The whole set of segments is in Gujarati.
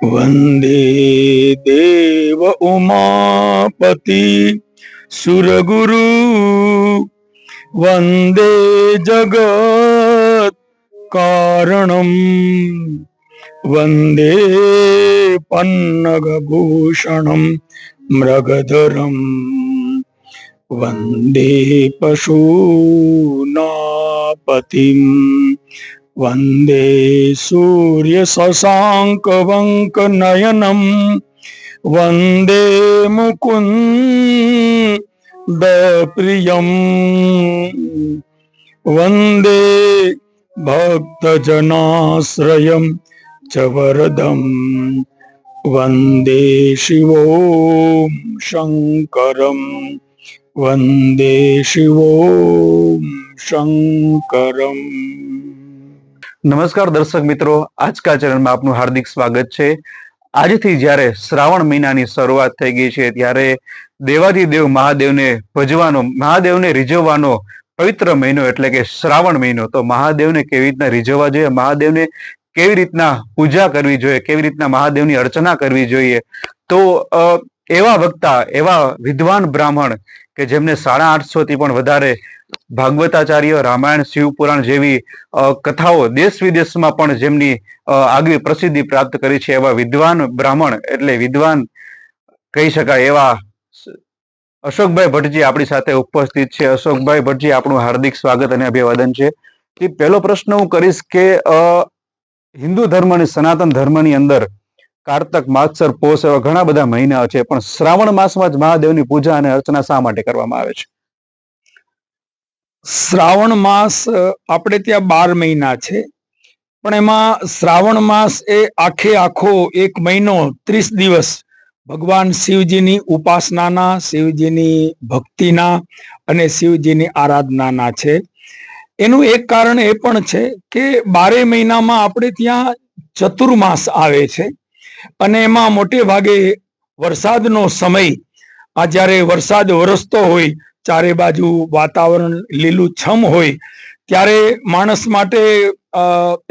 वन्दे देव उमापति सुरगुरु वन्दे जगत् कारणम् वन्दे पन्नगभूषणम् मृगधरम् वन्दे पशूनापतिम् वन्दे सूर्यशशाङ्कवङ्कनयनम् वन्दे मुकुन्दप्रियम् वन्दे भक्तजनाश्रयम् च वरदम् वन्दे शिवों शङ्करम् वन्दे शिवों शङ्करम्। નમસ્કાર દર્શક મિત્રો, આજકા ચેનલમાં આપનું હાર્દિક સ્વાગત છે. આજથી જ્યારે શ્રાવણ મહિનાની શરૂઆત થઈ ગઈ છે ત્યારે દેવાધિદેવ મહાદેવને ભજવાનો, મહાદેવને રીઝવવાનો પવિત્ર મહિનો એટલે કે શ્રાવણ મહિનો. તો મહાદેવને કેવી રીતના રીઝવવા જોઈએ, મહાદેવને કેવી રીતના પૂજા કરવી જોઈએ, કેવી રીતના મહાદેવની અર્ચના કરવી જોઈએ, તો એવા વક્તા, એવા વિદ્વાન બ્રાહ્મણ કે જેમને 850 થી પણ વધારે ભાગવતાચાર્ય, રામાયણ, શિવપુરાણ જેવી કથાઓ દેશ વિદેશમાં પણ જેમની આગવી પ્રસિદ્ધિ પ્રાપ્ત કરી છે, એવા વિદ્વાન બ્રાહ્મણ એટલે વિદ્વાન કહી શકાય એવા અશોકભાઈ ભટ્ટજી આપણી સાથે ઉપસ્થિત છે. અશોકભાઈ ભટ્ટજી, આપણું હાર્દિક સ્વાગત અને અભિવાદન છે. પહેલો પ્રશ્ન હું કરીશ કે હિન્દુ ધર્મ અને સનાતન ધર્મની અંદર કારતક, માગસર, પોષ એવા ઘણા બધા મહિના છે, પણ શ્રાવણ માસમાં જ મહાદેવની પૂજા અને અર્ચના શા માટે કરવામાં આવે છે? શ્રાવણ માસ આપણે ત્યાં 12 મહિના છે, પણ એમાં શ્રાવણ માસ એ આખો એક મહિનો 30 દિવસ ભગવાન શિવજીની ઉપાસનાના, શિવજીની ભક્તિના અને શિવજીની આરાધનાના છે. એનું એક કારણ એ પણ છે કે 12 મહિનામાં આપણે ત્યાં ચતુર્માસ આવે છે અને એમાં મોટે ભાગે વરસાદનો સમય, આ જ્યારે વરસાદ વરસતો હોય, ચારે બાજુ વાતાવરણ લીલુંછમ હોય, ત્યારે માણસ માટે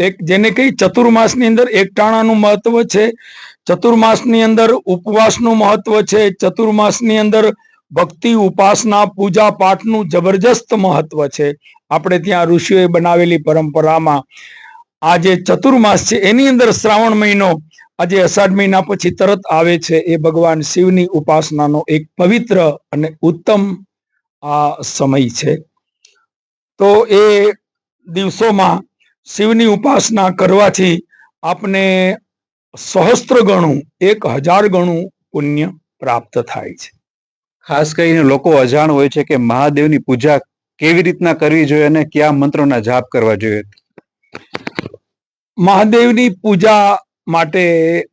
એક જેને કઈ ચતુર્માસની અંદર એકટાણાનું મહત્વ છે, ચતુર્માસની અંદર ઉપવાસનું મહત્વ છે, ચતુર્માસની અંદર ભક્તિ, ઉપાસના, પૂજા પાઠનું જબરજસ્ત મહત્વ છે. આપણે ત્યાં ઋષિઓએ બનાવેલી પરંપરામાં આ જે ચતુર્માસ છે એની અંદર શ્રાવણ મહિનો આજે અષાઢ મહિના પછી તરત આવે છે, એ ભગવાન શિવની ઉપાસનાનો એક પવિત્ર અને ઉત્તમ આ સમય છે. તો એ દિવસોમાં શિવની ઉપાસના કરવાથી આપને સહસ્ત્ર ગણું, 1000 ગણું પુણ્ય પ્રાપ્ત થાય છે. ખાસ કરીને લોકો અજાણ હોય છે કે મહાદેવની પૂજા કેવી રીતના કરવી જોઈએ અને કયા મંત્રોના જાપ કરવા જોઈએ. મહાદેવની પૂજા માટે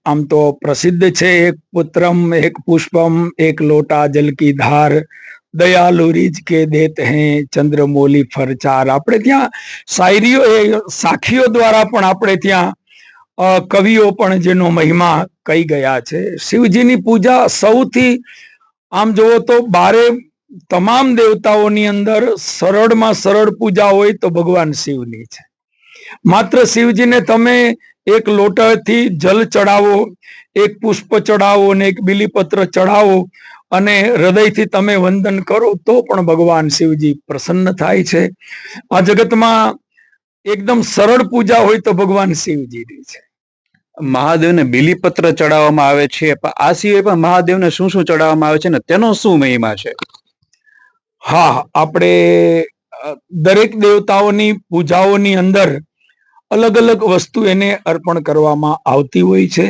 આમ તો પ્રસિદ્ધ છે, એક પુત્રમ એક પુષ્પમ એક લોટા જલ કી ધાર દયાલુ રીજ કે દેત હૈ ચંદ્રમૌલી ફરચાર. આપણે ત્યાં શાયરીઓ, સાખીઓ દ્વારા પણ આપણે ત્યાં કવિઓ પણ જેનો મહિમા કહી ગયા છે. શિવજીની પૂજા સૌથી આમ જોવો તો 12 તમામ દેવતાઓની અંદર સરળમાં સરળ પૂજા હોય તો ભગવાન શિવની છે. માત્ર શિવજીને તમે એક લોટાથી જલ ચડાવો, એક પુષ્પ ચડાવો અને એક બીલીપત્ર ચડાવો અને હૃદયથી તમે વંદન કરો તો પણ ભગવાન શિવજી પ્રસન્ન થાય છે. આ જગતમાં એકદમ સરળ પૂજા હોય તો ભગવાન શિવજીની છે. મહાદેવને બીલીપત્ર ચડાવવામાં આવે છે, પણ આ સિવાય પણ મહાદેવને શું શું ચડાવવામાં આવે છે ને તેનો શું મહિમા છે? હા, આપણે દરેક દેવતાઓની પૂજાઓની અંદર અલગ અલગ વસ્તુ એને અર્પણ કરવામાં આવતી હોય છે.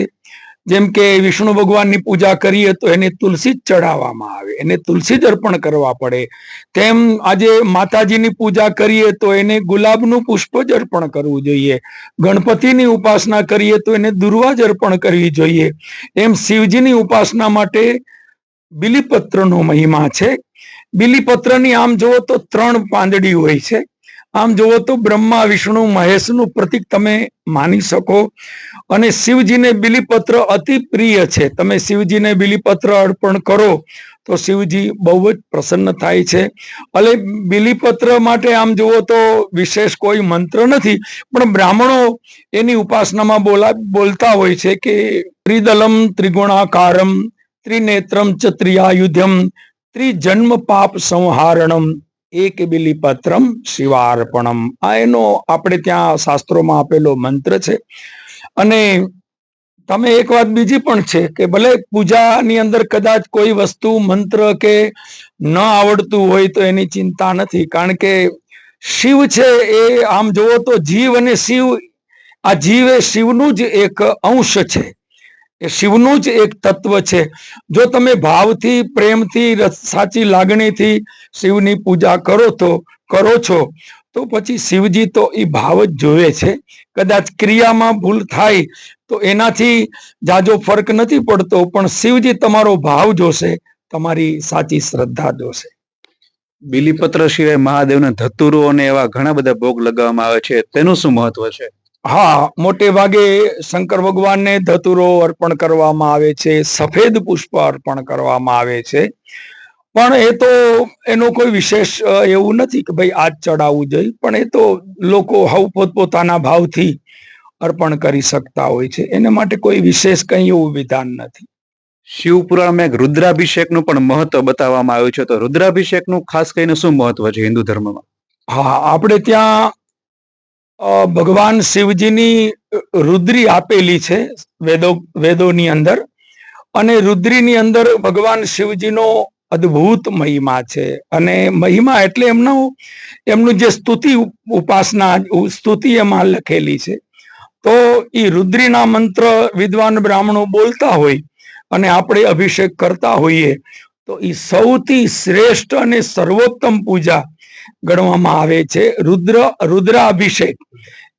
જેમ કે વિષ્ણુ ભગવાનની પૂજા કરીએ તો એને તુલસી જ ચડાવવામાં આવે, એને તુલસી જ અર્પણ કરવા પડે. તેમ આજે માતાજીની પૂજા કરીએ તો એને ગુલાબનું પુષ્પ જ અર્પણ કરવું જોઈએ. ગણપતિની ઉપાસના કરીએ તો એને દુર્વા જ અર્પણ કરવી જોઈએ. એમ શિવજીની ઉપાસના માટે બીલીપત્રનો મહિમા છે. બીલીપત્રની આમ જુઓ તો 3 પાંદડી હોય છે. આમ જુઓ તો બ્રહ્મા, વિષ્ણુ, મહેશનું પ્રતીક તમે માની શકો. અને શિવજીને બીલીપત્ર અતિ પ્રિય છે. તમે શિવજીને બીલીપત્ર અર્પણ કરો તો શિવજી બહુ જ પ્રસન્ન થાય છે. એટલે બિલીપત્ર માટે આમ જુઓ તો વિશેષ કોઈ મંત્ર નથી, પણ બ્રાહ્મણો એની ઉપાસનામાં બોલતા હોય છે કે ત્રિદલમ ત્રિગુણાકારમ ત્રિનેત્રમ ચ ત્રિયાયુધ્યમ ત્રિજન્મ પાપ સંહારણમ એક બિલીપત્રમ શિવાર્પણમ. આ એનો આપણે ત્યાં શાસ્ત્રોમાં આપેલો મંત્ર છે. અને તમે એક વાત બીજી પણ છે કે ભલે પૂજાની અંદર કદાચ કોઈ વસ્તુ મંત્ર કે ન આવડતું હોય તો એની ચિંતા નથી, કારણ કે શિવ છે એ આમ જોવો તો જીવ અને શિવ, આ જીવ એ શિવનું જ એક અંશ છે, એ શિવનું જ એક તત્વ છે. જો તમે ભાવથી, પ્રેમથી, સાચી લાગણીથી શિવની પૂજા કરો છો તો પછી શિવજી તો એ ભાવ જ જોવે છે. કદાચ ક્રિયામાં ભૂલ થાય તો એનાથી જાજો ફરક નથી પડતો, પણ શિવજી તમારો ભાવ જોશે, તમારી સાચી શ્રદ્ધા જોશે. બિલીપત્ર સિવાય મહાદેવને ધતુરો અને એવા ઘણા બધા ભોગ લગાવવામાં આવે છે, તેનું શું મહત્વ છે? હા, મોટે ભાગે શંકર ભગવાનને ધતુરો અર્પણ કરવામાં આવે છે, સફેદ પુષ્પ અર્પણ કરવામાં આવે છે. પણ એ તો એનો કોઈ વિશેષ એવું નથી કે ભાઈ આ જ ચડાવવું જોઈએ, પણ એ તો લોકો પોતપોતાના ભાવથી અર્પણ કરી શકતા હોય છે. એના માટે કોઈ વિશેષ કંઈ એવું વિધાન નથી. શિવપુરાણમાં એક રુદ્રાભિષેકનું પણ મહત્વ બતાવવામાં આવ્યું છે, તો રુદ્રાભિષેકનું ખાસ કરીને શું મહત્વ છે હિન્દુ ધર્મમાં? હા, આપણે ત્યાં ભગવાન શિવજીની રુદ્રી આપેલી છે વેદોની અંદર, અને રુદ્રીની અંદર ભગવાન શિવજીનો અદ્ભુત મહિમા છે. અને મહિમા એટલે એમનું જે સ્તુતિ ઉપાસના સ્તુતિ એમાં લખેલી છે. તો એ રુદ્રીના મંત્ર વિદ્વાન બ્રાહ્મણો બોલતા હોય અને આપણે અભિષેક કરતા હોઈએ તો એ સૌથી શ્રેષ્ઠ અને સર્વોત્તમ પૂજા ગણવામાં આવે છે. રુદ્રાભિષેક,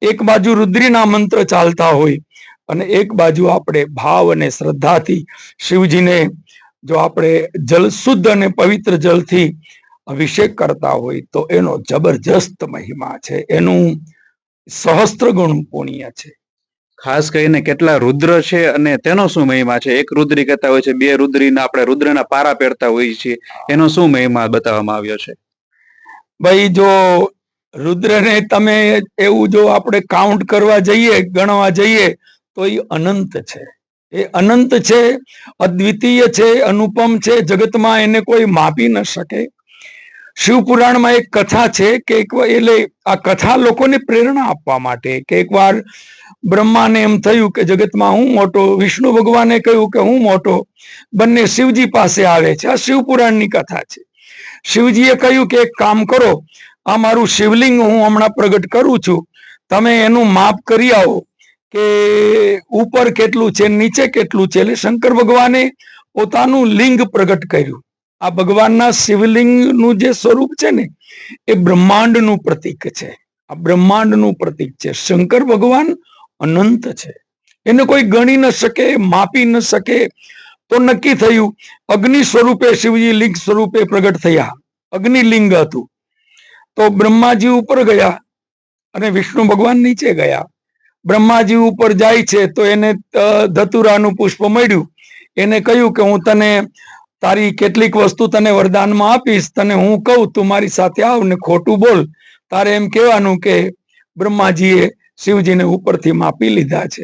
એક બાજુ રુદ્રીના મંત્ર ચાલતા હોય અને એક બાજુ આપણે ભાવ અને શ્રદ્ધાથી શિવજીને જો આપણે જલ શુદ્ધ અને પવિત્ર જલથી અભિષેક કરતા હોય તો એનો જબરજસ્ત મહિમા છે, એનું સહસ્ત્ર ગણું પુણ્ય છે. ખાસ કરીને કેટલા રુદ્ર છે અને તેનો શું મહિમા છે? એક રુદ્રી કહેતા હોય છે, બે રુદ્રીના આપણે રુદ્રના પારા પહેરતા હોઈએ છીએ, એનો શું મહિમા બતાવવામાં આવ્યો છે? ભાઈ, જો રુદ્રને તમે એવું જો આપણે કાઉન્ટ કરવા જઈએ, ગણવા જઈએ તો એ અનંત છે. એ અનંત છે, અદ્વિતીય છે, અનુપમ છે, જગતમાં એને કોઈ માપી ન શકે. શિવપુરાણમાં એક કથા છે કે એટલે આ કથા લોકોને પ્રેરણા આપવા માટે કે એકવાર બ્રહ્માને એમ થયું કે જગતમાં હું મોટો, વિષ્ણુ ભગવાને કહ્યું કે હું મોટો, બંને શિવજી પાસે આવે છે. આ શિવપુરાણની કથા છે. શિવજીએ કહ્યું કે એક કામ કરો, આ મારું શિવલિંગ હું હમણાં પ્રગટ કરું છું, તમે એનું માપ કરી આવો કે ઉપર કેટલું છે, નીચે કેટલું છે. એટલે શંકર ભગવાને પોતાનું લિંગ પ્રગટ કર્યું. આ ભગવાનના શિવલિંગનું જે સ્વરૂપ છે ને એ બ્રહ્માંડનું પ્રતીક છે. આ બ્રહ્માંડનું પ્રતીક છે. શંકર ભગવાન અનંત છે, એને કોઈ ગણી ન શકે, માપી ન શકે. તો નક્કી થયું, અગ્નિ સ્વરૂપે શિવજી લિંગ સ્વરૂપે પ્રગટ થયા. અગ્નિલિંગ હતું. તો બ્રહ્માજી ઉપર ગયા અને વિષ્ણુ ભગવાન નીચે ગયા. બ્રહ્માજી ઉપર જાય છે તો એને ધતુરાનું પુષ્પ મળ્યું. એને કહ્યું કે હું તને તારી કેટલીક વસ્તુ તને વરદાનમાં આપીશ, તને હું કહું તું મારી સાથે આવ ને ખોટું બોલ. તારે એમ કહેવાનું કે બ્રહ્માજીએ શિવજીને ઉપરથી માપી લીધા છે.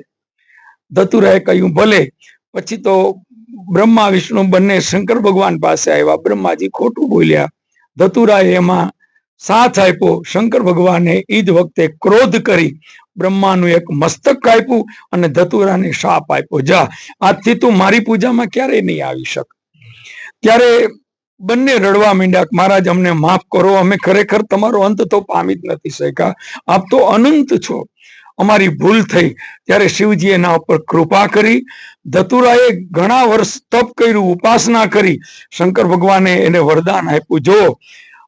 ધતુરાએ કહ્યું ભલે. પછી તો બ્રહ્મા વિષ્ણુ બંને શંકર ભગવાન પાસે આવ્યા. બ્રહ્માજી ખોટું બોલ્યા, ધતુરાએ એમાં સાથ આપ્યો. શંકર ભગવાને એ જ વખતે ક્રોધ કરી બ્રહ્માનું એક મસ્તક કાપ્યું અને ધતુરાને શાપ આપ્યો, જા આજથી તું મારી પૂજામાં ક્યારેય નહીં આવી શક. ત્યારે બંને રડવા માંડ્યા, મહારાજ અમને માફ કરો, અમે ખરેખર તમારો અંત તો પામી જ નથી શક્યા, આપ તો અનંત છો, અમારી ભૂલ થઈ. ત્યારે શિવજી એના ઉપર કૃપા કરી. ધતુરાએ ઘણા વર્ષ તપ કર્યું, ઉપાસના કરી. શંકર ભગવાને એને વરદાન આપ્યું. જો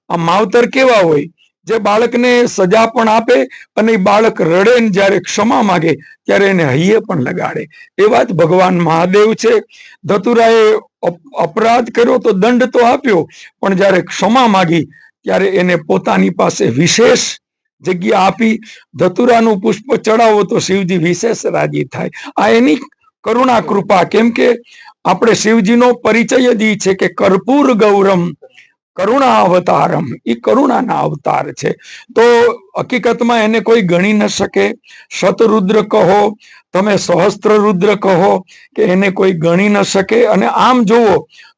આ માવતર કેવા હોય, જે બાળકને સજા પણ આપે અને એ બાળક રડે ને જ્યારે ક્ષમા માગે ત્યારે એને હૈયે પણ લગાડે. એવા જ ભગવાન મહાદેવ છે. ધતુરાએ અપરાધ કર્યો તો દંડ તો આપ્યો, પણ જ્યારે ક્ષમા માગી ત્યારે એને પોતાની પાસે વિશેષ જગ્યા આપી. ધતુરાનું પુષ્પ ચડાવો તો શિવજી વિશેષ રાજી થાય. આ એની કરુણા કૃપા. કેમ કે આપણે શિવજીનો પરિચય જ ઈ છે કે કર્પૂર ગૌરમ કરુણા અવતારમ, એ કરુણાના અવતાર છે. તો હકીકતમાં એને કોઈ ગણી ન શકે. શતરુદ્ર કહો, તમે સહસ્ત્ર રુદ્ર કહો, કે એને કોઈ ગણી ન શકે. અને આમ જુઓ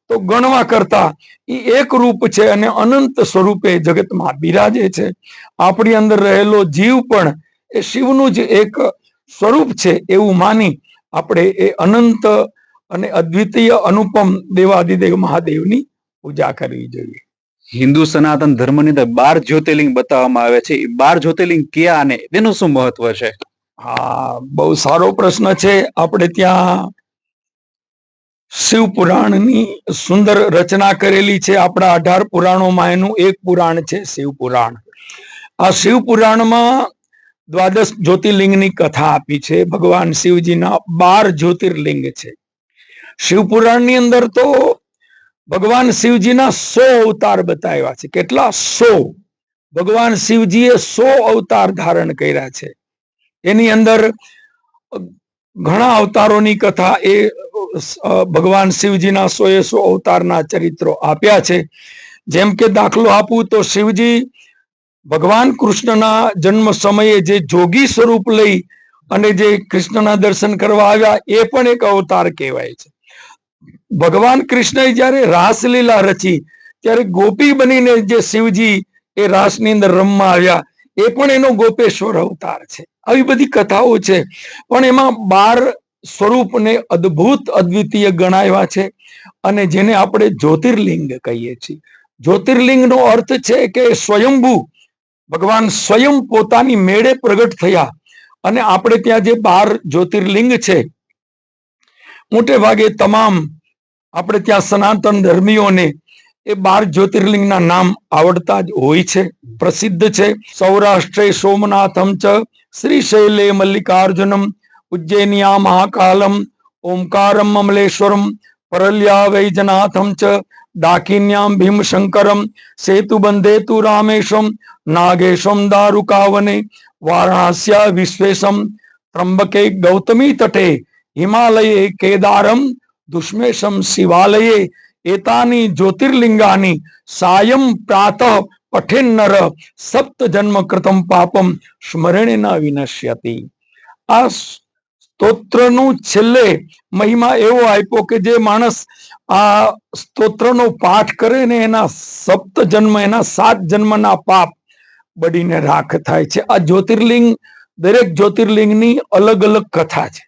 તો ગણવા કરતા એ એક રૂપ છે અને અનંત સ્વરૂપે જગતમાં બિરાજે છે. આપણી અંદર રહેલો જીવ પણ એ શિવનું જ એક સ્વરૂપ છે એવું માની આપણે એ અનંત અને અદ્વિતીય અનુપમ દેવાદિદેવ મહાદેવની પૂજા કરવી જોઈએ. હિન્દુ સનાતન ધર્મની અંદર 12 જ્યોતિર્લિંગ બતાવવામાં આવે છે. એ 12 જ્યોતિર્લિંગ ક્યાં અને તેનું શું મહત્વ છે? હા, બહુ સારો પ્રશ્ન છે. આપણે ત્યાં શિવ પુરાણની સુંદર રચના કરેલી છે. આપણા 18 પુરાણોમાં એનું એક પુરાણ છે શિવ પુરાણ. આ શિવ પુરાણમાં 12 જ્યોતિર્લિંગની કથા આપી છે. ભગવાન શિવજીના 12 જ્યોતિર્લિંગ છે. શિવ પુરાણની અંદર તો ભગવાન શિવજીના 100 અવતાર બતાવ્યા છે. કેટલા? 100. ભગવાન શિવજીએ 100 અવતાર ધારણ કર્યા છે. એની અંદર ઘણા અવતારોની કથા એ ભગવાન શિવજીના 100 અવતારના ચરિત્રો આપ્યા છે. જેમ કે દાખલો આપું તો શિવજી ભગવાન કૃષ્ણના જન્મ સમયે જે જોગી સ્વરૂપ લઈ અને જે કૃષ્ણના દર્શન કરવા આવ્યા એ પણ એક અવતાર કહેવાય છે. ભગવાન કૃષ્ણએ જયારે રાસલીલા રચી ત્યારે ગોપી બનીને જે શિવજી એ રાસની અંદર રમવા આવ્યા એ પણ એનો ગોપેશ્વર અવતાર છે. આવી બધી કથાઓ છે. પણ એમાં 12 સ્વરૂપને અદ્ભુત અદ્વિતીય ગણાવ્યા છે અને જેને આપણે જ્યોતિર્લિંગ કહીએ છીએ. જ્યોતિર્લિંગનો અર્થ છે કે સ્વયંભૂ ભગવાન સ્વયં પોતાની મેળે પ્રગટ થયા. અને આપણે ત્યાં જે 12 જ્યોતિર્લિંગ છે મોટે ભાગે તમામ આપણે ત્યાં સનાતન ધર્મીઓને એ 12 જ્યોતિર્લિંગના નામ આવડતા જ હોય છે, પ્રસિદ્ધ છે. સૌરાષ્ટ્રે સોમનાથમ ચ શ્રીશૈલે મલ્લિકાર્જુનમ ઉજ્જૈનિયા મહાકાલમ ઓમકારમ અમલેશ્વરમ પરલ્યા વૈજનાથમ ચ ડાકિન્યામ ભીમશંકરમ સેતુબંધે તુ રામેશમ નાગેશમ દારુકાવને વારાણસ્યા વિશ્વેશમ ત્રંબકે ગૌતમી તટે હિમાલયે કેદારમ દુષ્મેશમ શિવાલયે એતાની જ્યોતિર્લિંગાની સાયં પ્રાતઃ પઠેન્નર સપ્ત જન્મ કૃતમ પાપમ સ્મરણેન વિનશ્યતિ. આ સ્તોત્રનું છેલ્લે મહિમા એવો આપ્યો કે જે માણસ આ સ્તોત્રનો પાઠ કરે ને એના સપ્ત જન્મ, એના 7 જન્મના પાપ બળીને રાખ થાય છે. આ જ્યોતિર્લિંગ, દરેક જ્યોતિર્લિંગની અલગ અલગ કથા છે.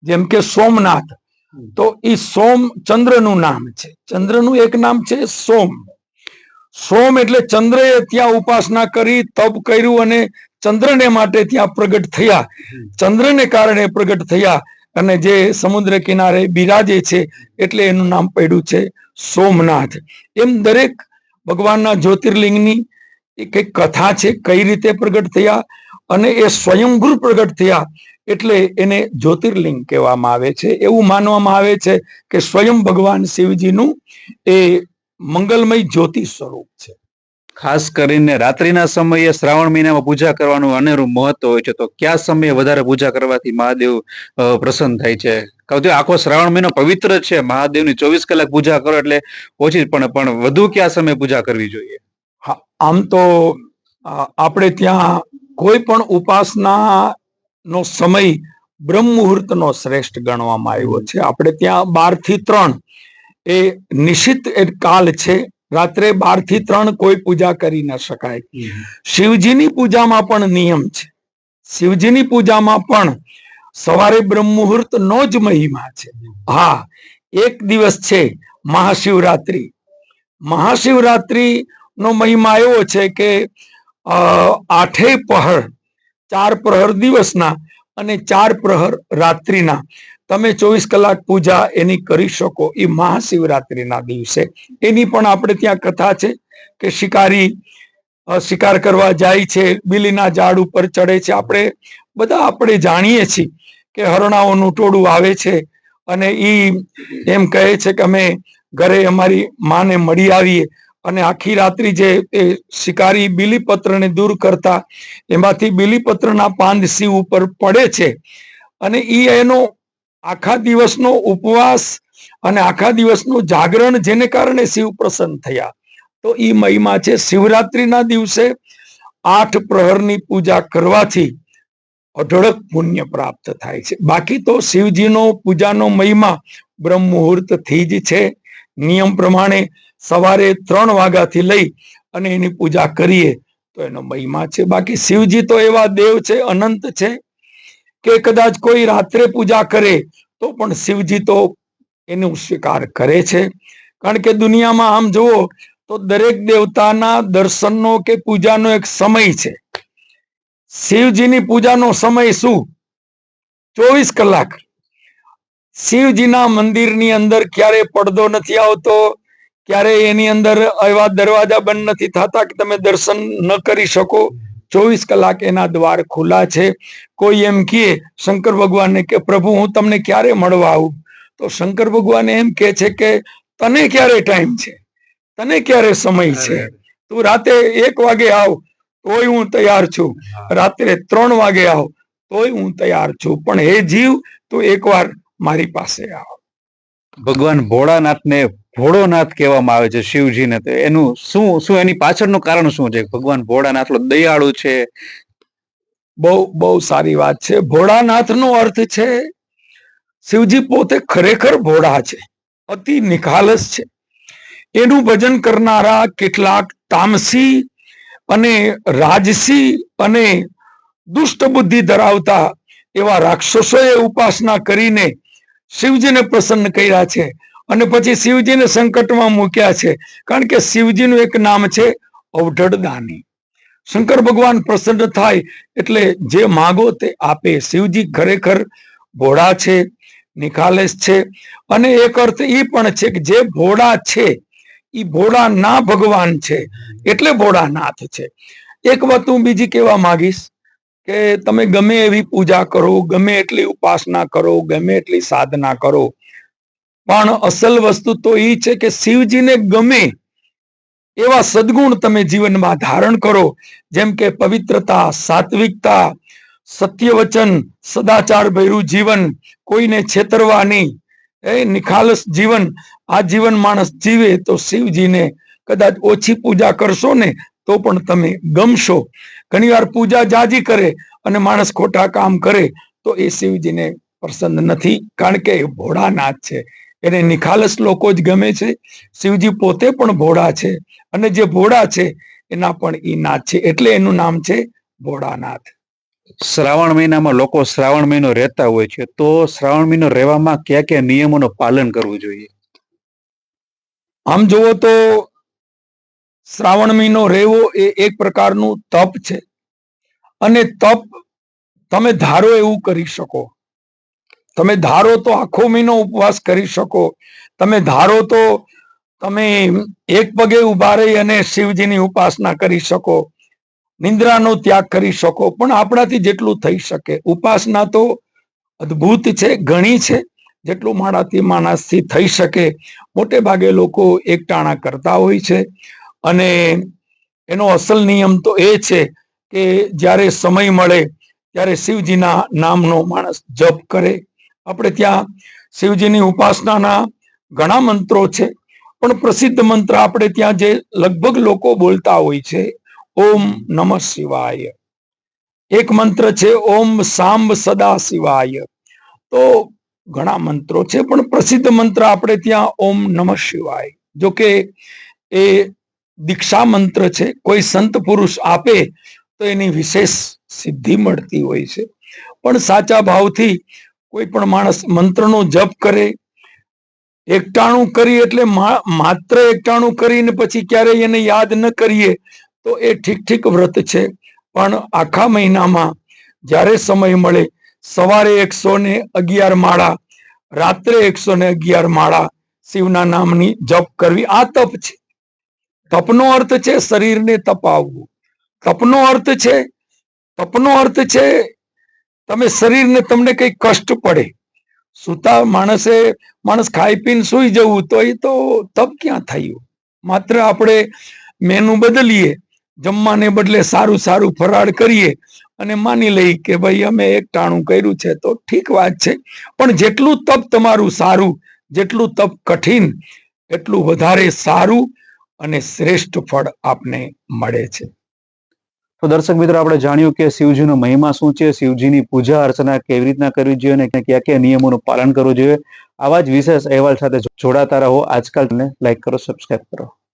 જેમ કે સોમનાથ, તો એ સોમ ચંદ્રનું નામ છે. ચંદ્રનું એક નામ છે સોમ. સોમ એટલે ચંદ્રએ ત્યાં ઉપાસના કરી, તપ કર્યું અને ચંદ્રને માટે ત્યાં પ્રગટ થયા. ચંદ્રને કારણે પ્રગટ થયા અને જે સમુદ્ર કિનારે બિરાજે છે એટલે એનું નામ પડ્યું છે સોમનાથ. એમ દરેક ભગવાનના જ્યોતિર્લિંગની એક કથા છે, કઈ રીતે પ્રગટ થયા અને એ સ્વયંભૂ પ્રગટ થયા એટલે એને જ્યોતિર્લિંગ કહેવામાં આવે છે. એવું માનવામાં આવે છે કે સ્વયં ભગવાન શિવજીનું એ મંગલમય જ્યોતિ સ્વરૂપ છે. ખાસ કરીને રાત્રિના સમયે શ્રાવણ મહિનામાં પૂજા કરવાનું અનેરું મહત્વ હોય છે. તો કયા સમયે વધારે પૂજા કરવાથી મહાદેવ પ્રસન્ન થાય છે? કારણ કે આખો શ્રાવણ મહિનો પવિત્ર છે, મહાદેવની 24 કલાક પૂજા કરો એટલે ઓછી જ પણ વધુ કયા સમયે પૂજા કરવી જોઈએ? હા, આમ તો આપણે ત્યાં કોઈ પણ ઉપાસના નો સમય બ્રહ્મ મુહૂર્તનો શ્રેષ્ઠ ગણવામાં આવ્યો છે. આપણે ત્યાં 12 થી 3 એ નિશ્ચિત કાલ છે. રાત્રે 12 થી 3 કોઈ પૂજા કરી ન શકાય. શિવજીની પૂજામાં પણ નિયમ છે. શિવજીની પૂજામાં પણ સવારે બ્રહ્મ મુહૂર્ત નો જ મહિમા છે. હા, એક દિવસ છે મહાશિવરાત્રિ. મહાશિવરાત્રિ નો મહિમા એવો છે કે 8 પહર, 4 પ્રહર દિવસના અને 4 પ્રહર રાત્રિના તમે 24 કલાક પૂજા એની કરી શકો. એ મહાશિવરાત્રિના દિવસે એની પણ આપણે ત્યાં કથા છે કે શિકારી શિકાર કરવા જાય છે, બીલીના ઝાડ ઉપર ચડે છે. આપણે જાણીએ છીએ કે હરણાઓનું ટોળું આવે છે અને ઈ એમ કહે છે કે અમે ઘરે અમારી માને મળી આવીએ અને આખી રાત્રિ જે એ શિકારી બીલીપત્રને દૂર કરતા એમાંથી બીલીપત્રના પાંદ શિવ ઉપર પડે છે અને ઈ એનો આખા દિવસનો ઉપવાસ અને આખા દિવસનું જાગરણ જેને કારણે શિવ પ્રસન્ન થયા. તો એ મહિમા છે. શિવરાત્રિના દિવસે 8 પ્રહરની પૂજા કરવાથી અઢળક પુણ્ય પ્રાપ્ત થાય છે. બાકી તો શિવજીનો પૂજાનો મહિમા બ્રહ્મ મુહૂર્તથી જ છે. નિયમ પ્રમાણે સવારે 3 વાગ્યાથી લઈ અને એની પૂજા કરીએ તો એનો મહિમા છે. બાકી શિવજી તો એવા દેવ છે, અનંત છે, કે કદાચ કોઈ રાત્રે પૂજા કરે તો પણ શિવજી તો એનું સ્વીકાર કરે છે. કારણ કે દુનિયામાં આમ જુઓ તો દરેક દેવતાના દર્શનનો કે પૂજાનો એક સમય છે. શિવજીની પૂજાનો સમય શું? 24 કલાક. શિવજીના મંદિરની અંદર ક્યારે પડદો નથી આવતો, ક્યારે એની અંદર એવા દરવાજા બંધ નથી થતા કે તમે દર્શન ન કરી શકો. 24 કલાક એના દ્વાર ખુલ્લા છે. કોઈ એમ કહે શંકર ભગવાનને કે પ્રભુ હું તમને ક્યારે મળવા આવું, તો શંકર ભગવાન એમ કહે છે કે તને ક્યારે ટાઈમ છે, તને ક્યારે સમય છે? તું રાતે 1 વાગે આવ તોય હું તૈયાર છું, રાત્રે 3 વાગે આવ તોય હું તૈયાર છું, પણ હે જીવ તું એકવાર મારી પાસે આવ. ભગવાન ભોળાનાથને ભોળોનાથ કહેવામાં આવે છે શિવજીને. તો એનું શું એની પાછળનું કારણ શું છે? ભગવાન ભોળાનાથ દયાળુ છે. બહુ સારી વાત છે. ભોળાનાથનો અર્થ છે શિવજી પોતે ખરેખર ભોળા છે, અતિ નિખાલસ છે. એનું ભજન કરનારા કેટલાક તામસી અને રાજસી અને દુષ્ટ બુદ્ધિ ધરાવતા એવા રાક્ષસોએ ઉપાસના કરીને શિવજીને પ્રસન્ન કર્યા છે અને પછી શિવજીને સંકટમાં મૂક્યા છે. કારણ કે શિવજીનું એક નામ છે અવઢડદાની. શંકર ભગવાન પ્રસન્ન થાય એટલે જે માગો તે આપે. શિવજી ખરેખર ભોળા છે, નિખાલેસ છે. અને એક અર્થ એ પણ છે કે જે ભોળા છે એ ભોળા ના ભગવાન છે, એટલે ભોળાનાથ છે. એક વાત હું બીજી કહેવા માંગીશ કે તમે ગમે એવી પૂજા કરો, ગમે એટલી ઉપાસના કરો, ગમે એટલી સાધના કરો, પણ અસલ વસ્તુ તો એ છે કે શિવજીને ગમે એવા સદગુણ તમે જીવનમાં ધારણ કરો. જેમ કે પવિત્રતા, સાત્વિકતા, સત્યવચન, સદાચાર ભર્યું જીવન, કોઈને છેતરવા નહીં, નિખાલસ જીવન. આ જીવન માણસ જીવે તો શિવજીને કદાચ ઓછી પૂજા કરશો ને તો પણ તમે ગમશો. ઘણીવાર પૂજા જાજી કરે અને માણસ ખોટા કામ કરે તો એ શિવજીને પ્રસન્ન નથી, કારણ કે એ ભોળાનાથ છે. એને નિખાલસ લોકો જ ગમે છે. શિવજી પોતે પણ ભોળા છે અને જે ભોળા છે એના પણ ઈ નાથ છે, એટલે એનું નામ છે ભોળાનાથ. શ્રાવણ મહિનામાં લોકો શ્રાવણ મહિનો રહેતા હોય છે, તો શ્રાવણ મહિનો રહેવામાં કયા કયા નિયમોનું પાલન કરવું જોઈએ? આમ જુઓ તો શ્રાવણ મહિનો રહેવો એ એક પ્રકારનું તપ છે. અને તપ તમે ધારો એવું કરી શકો. તમે ધારો તો આખો મહિનો ઉપવાસ કરી શકો. તમે ધારો તો તમે એક પગે ઉભા રહી અને શિવજીની ઉપાસના કરી શકો, નિંદ્રાનો ત્યાગ કરી શકો. પણ આપણાથી જેટલું થઈ શકે. ઉપાસના તો અદ્ભુત છે, ઘણી છે, જેટલું માણસથી થઈ શકે. મોટે ભાગે લોકો એકટાણા કરતા હોય છે. અને એનો અસલ નિયમ તો એ છે કે જ્યારે સમય મળે ત્યારે શિવજીના નામનો માણસ જપ કરે. આપણે ત્યાં શિવજીની ઉપાસનાના ઘણા મંત્રો છે, પણ પ્રસિદ્ધ મંત્ર આપણે ત્યાં જે લગભગ લોકો બોલતા હોય છે, ઓમ નમઃ શિવાય. એક મંત્ર છે ઓમ સાંબ સદા શિવાય. તો ઘણા મંત્રો છે, પણ પ્રસિદ્ધ મંત્ર આપણે ત્યાં ઓમ નમઃ શિવાય. જો કે એ દીક્ષા મંત્ર છે, કોઈ સંત પુરુષ આપે તો એની વિશેષ સિદ્ધિ મળતી હોય છે. પણ સાચા ભાવથી કોઈ પણ માણસ મંત્રનો જપ કરે, એકટાણું કરી એટલે માત્ર એકટાણું કરીને પછી ક્યારેય એને યાદ ન કરીએ તો એ ઠીક વ્રત છે. પણ આખા મહિનામાં જ્યારે સમય મળે સવારે 111 માળા, રાત્રે 111 માળા શિવના નામની જપ કરવી, આ તપ છે. તપનો અર્થ છે શરીરને તપાવવું. તપનો અર્થ છે તમે શરીરને, તમને કઈ કષ્ટ પડે, સુતા માણસ ખાઈ પીને સુઈ જવું તો એ તો તપ ક્યાં થયું? માત્ર આપણે મેનુ બદલીએ, જમવાને બદલે સારું ફરાળ કરીએ અને માની લઈ કે ભાઈ અમે એક ટાણું કર્યું છે તો ઠીક વાત છે, પણ જેટલું તપ તમારું સારું, જેટલું તપ કઠિન, એટલું વધારે સારું અને શ્રેષ્ઠ ફળ આપને મળે છે. તો દર્શક મિત્રો, આપણે જાણ્યું કે શિવજીનો મહિમા શું છે, શિવજીની પૂજા અર્ચના કેવી રીતના કરવી જોઈએ અને કયા કયા નિયમોનું પાલન કરવું જોઈએ. આવા જ વિશેષ અહેવાલ સાથે જોડાતા રહો. આજકાલ લાઈક કરો, સબસ્ક્રાઇબ કરો.